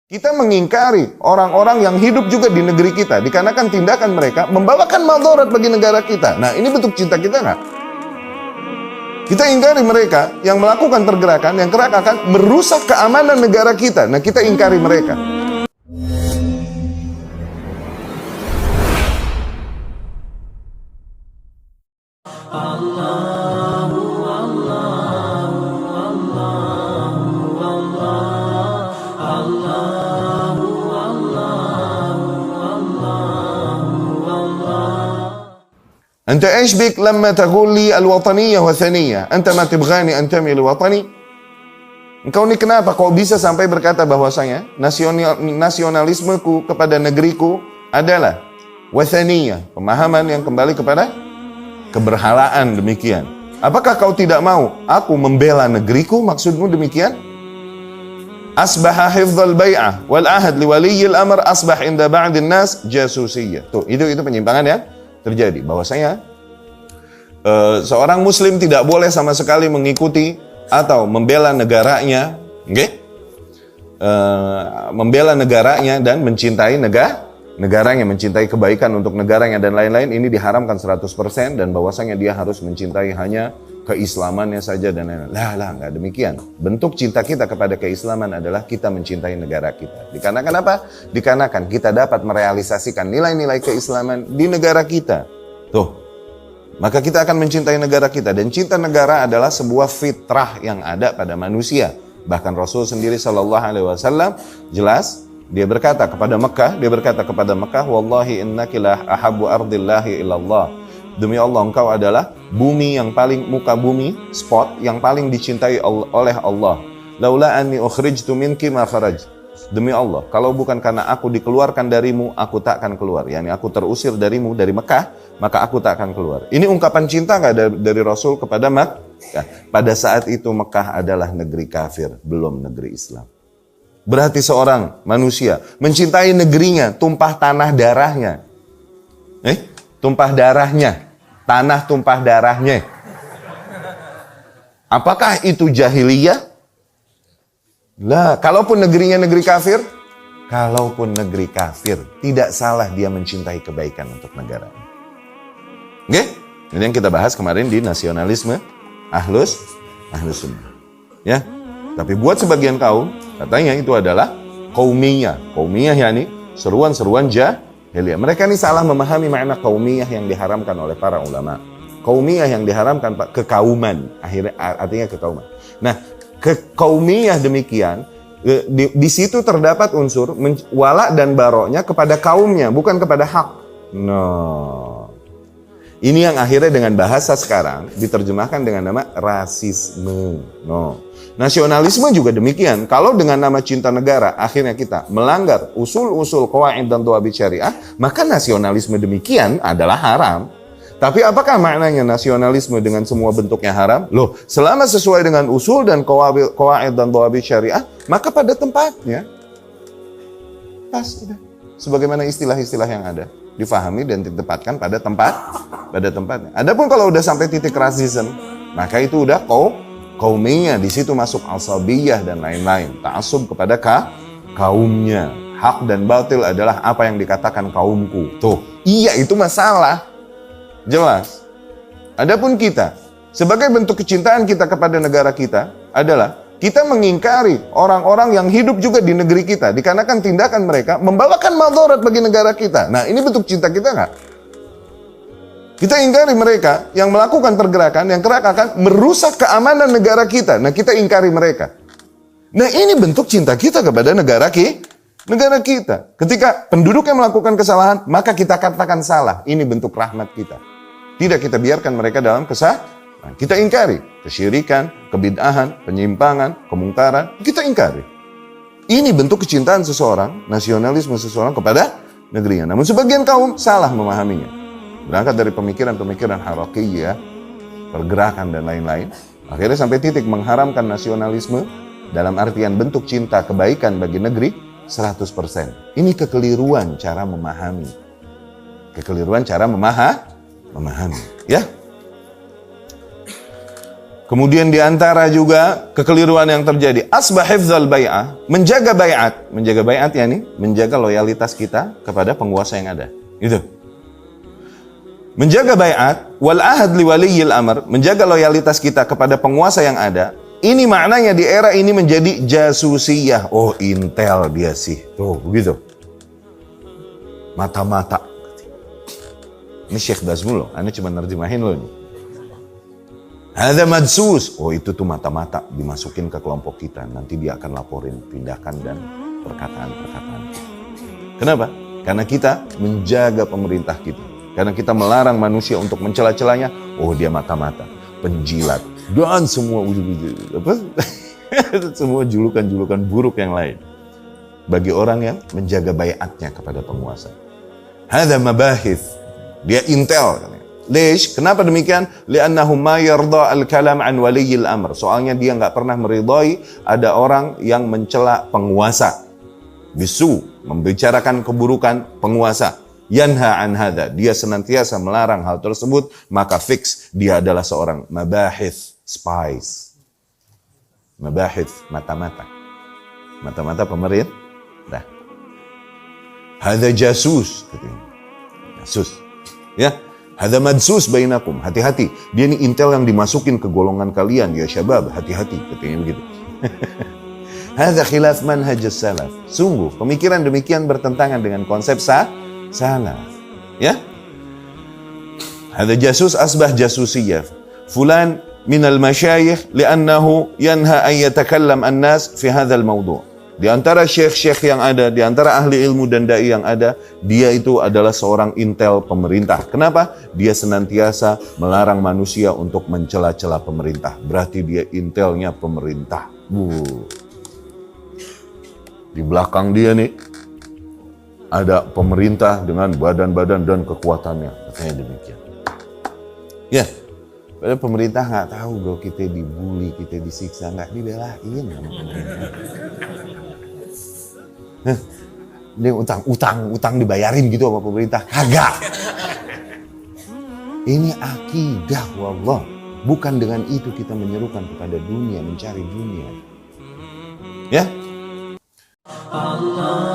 Kita mengingkari orang-orang yang hidup juga di negeri kita, dikarenakan tindakan mereka membawakan madarat bagi negara kita. Nah, ini bentuk cinta kita nggak? Kita ingkari mereka yang melakukan pergerakan yang akan merusak keamanan negara kita. Nah, kita ingkari mereka. أنت إيش بك لما تقول لي الوطنية وثنية؟ أنت ما تبغاني أنتمي لوطني؟ Engkau ini kenapa kau bisa sampai berkata bahwasanya nasionalismeku kepada negeriku adalah wathaniyah, pemahaman yang kembali kepada keberhalaan demikian. Apakah kau tidak mau aku membela negeriku? Maksudmu demikian? Asbaha hifdzal bai'ah wal ahad li waliyil amr asbah inda ba'din nas jasusiyah. Tuh, itu penyimpangan ya terjadi, bahwasanya seorang muslim tidak boleh sama sekali mengikuti atau membela negaranya, membela negaranya dan mencintai negaranya, mencintai kebaikan untuk negaranya dan lain-lain. Ini diharamkan 100%, dan bahwasanya dia harus mencintai hanya keislamannya saja dan lain-lain. Nggak demikian. Bentuk cinta kita kepada keislaman adalah kita mencintai negara kita. Dikarenakan apa? Dikarenakan kita dapat merealisasikan nilai-nilai keislaman di negara kita. Tuh, maka kita akan mencintai negara kita. Dan cinta negara adalah sebuah fitrah yang ada pada manusia. Bahkan Rasul sendiri sallallahu alaihi wasallam jelas dia berkata kepada Mekah, wallahi innaki la ahabbu ardillahi ilallah. Demi Allah, engkau adalah bumi yang paling, muka bumi, spot yang paling dicintai oleh Allah. Laula anni ukhrijtu minki ma kharaj. Demi Allah, kalau bukan karena aku dikeluarkan darimu, aku tak akan keluar. Yani aku terusir darimu, dari Mekah, maka aku tak akan keluar. Ini ungkapan cinta nggak dari Rasul kepada Mekah? Pada saat itu Mekah adalah negeri kafir, belum negeri Islam. Berarti seorang manusia mencintai negerinya, tumpah tanah darahnya. Tumpah darahnya. Tanah tumpah darahnya. Apakah itu jahiliyah? Lah, kalaupun negerinya negeri kafir, tidak salah dia mencintai kebaikan untuk negaranya. Oke? Ini yang kita bahas kemarin di nasionalisme ahlus sunnah. Ya. Tapi buat sebagian kaum, katanya itu adalah qaumiyah. Qaumiyah yakni seruan-seruan jahiliyah. Mereka ini salah memahami makna qaumiyah yang diharamkan oleh para ulama. Qaumiyah yang diharamkan kekauman, akhirnya artinya kekauman. Nah, kekaumiyah demikian, di situ terdapat unsur wala dan baroknya kepada kaumnya, bukan kepada hak. Ini yang akhirnya dengan bahasa sekarang diterjemahkan dengan nama rasisme. Nasionalisme juga demikian. Kalau dengan nama cinta negara akhirnya kita melanggar usul-usul qawaid dan dhawabit syariah, maka nasionalisme demikian adalah haram. Tapi apakah maknanya nasionalisme dengan semua bentuknya haram? Loh, selama sesuai dengan usul dan qawaid dan dhawabit syariah, maka pada tempatnya. Pas, udah. Sebagaimana istilah-istilah yang ada, difahami dan ditempatkan pada tempatnya. Adapun kalau udah sampai titik rasisme, maka itu udah kaumnya, di situ masuk asabiyah dan lain-lain. Ta'assub kepada kaumnya. Hak dan batil adalah apa yang dikatakan kaumku. Tuh, iya itu masalah. Jelas. Adapun kita, sebagai bentuk kecintaan kita kepada negara kita adalah kita mengingkari orang-orang yang hidup juga di negeri kita, dikarenakan tindakan mereka membawakan madarat bagi negara kita. Nah, ini bentuk cinta kita nggak? Kita ingkari mereka yang melakukan pergerakan yang akan merusak keamanan negara kita. Nah, kita ingkari mereka. Nah, ini bentuk cinta kita kepada negara kita. Ketika penduduk yang melakukan kesalahan, maka kita katakan salah. Ini bentuk rahmat kita. Tidak kita biarkan mereka dalam kesalahan. Kita ingkari kesyirikan, kebid'ahan, penyimpangan, kemungkaran. Kita ingkari. Ini bentuk kecintaan seseorang, nasionalisme seseorang kepada negerinya. Namun sebagian kaum salah memahaminya. Berangkat dari pemikiran-pemikiran harakiyah, pergerakan dan lain-lain, akhirnya sampai titik mengharamkan nasionalisme dalam artian bentuk cinta kebaikan bagi negeri 100%. Ini kekeliruan cara memahami. Memahami, ya. Kemudian di antara juga kekeliruan yang terjadi, asbah hifdzal bai'ah, menjaga bai'at. Menjaga bai'at ya nih, menjaga loyalitas kita kepada penguasa yang ada. Itu. Menjaga bai'at wal ahad li waliyil amr, menjaga loyalitas kita kepada penguasa yang ada. Ini maknanya di era ini menjadi jasusiyah. Oh, intel dia sih. Tuh, begitu. Mata-mata. Ini Syekh Bazmul loh, Anda cuma nerjemahin loh ini. Ada madsus. Oh, itu tuh mata-mata dimasukin ke kelompok kita. Nanti dia akan laporin tindakan dan perkataan-perkataan. Kenapa? Karena kita menjaga pemerintah kita. Karena kita melarang manusia untuk mencela-celanya. Oh, dia mata-mata, penjilat, dan semua semua julukan-julukan buruk yang lain. Bagi orang yang menjaga baiatnya kepada penguasa. Hada mabahith. Dia intel. Lish? Kenapa demikian? Li'annahu ma yarda al-kalam an waliyil amr. Soalnya dia nggak pernah meridhai ada orang yang mencela penguasa. Bisu, membicarakan keburukan penguasa. Yanha an hadha. Dia senantiasa melarang hal tersebut, maka fix dia adalah seorang mabahith, spies. Mabahith, mata-mata. Mata-mata pemerintah. Hadha jasus, katanya. Jasus. Ya. Hadza madsus bainakum, hati-hati. Dia ini intel yang dimasukin ke golongan kalian, ya syabab, hati-hati, katanya begitu. Hadza khilaf manhaj salaf. Sungguh, pemikiran demikian bertentangan dengan konsep salaf. Ya? Hadza jasus asbah jasusiyah. Fulan minal masyayikh li'annahu yanha an yatakallam an-nas fi hadzal mawdu'. Di antara syekh-syekh yang ada, di antara ahli ilmu dan dai yang ada, dia itu adalah seorang intel pemerintah. Kenapa? Dia senantiasa melarang manusia untuk mencela-cela pemerintah. Berarti dia intelnya pemerintah. Di belakang dia nih, ada pemerintah dengan badan-badan dan kekuatannya. Katanya demikian. Ya, padahal pemerintah nggak tahu bahwa kita dibully, kita disiksa, nggak dibelain sama pemerintah. Ini utang dibayarin gitu sama pemerintah. Kagak. Ini akidah, wallah. Bukan dengan itu kita menyerukan kepada dunia, mencari dunia. Ya? Allah.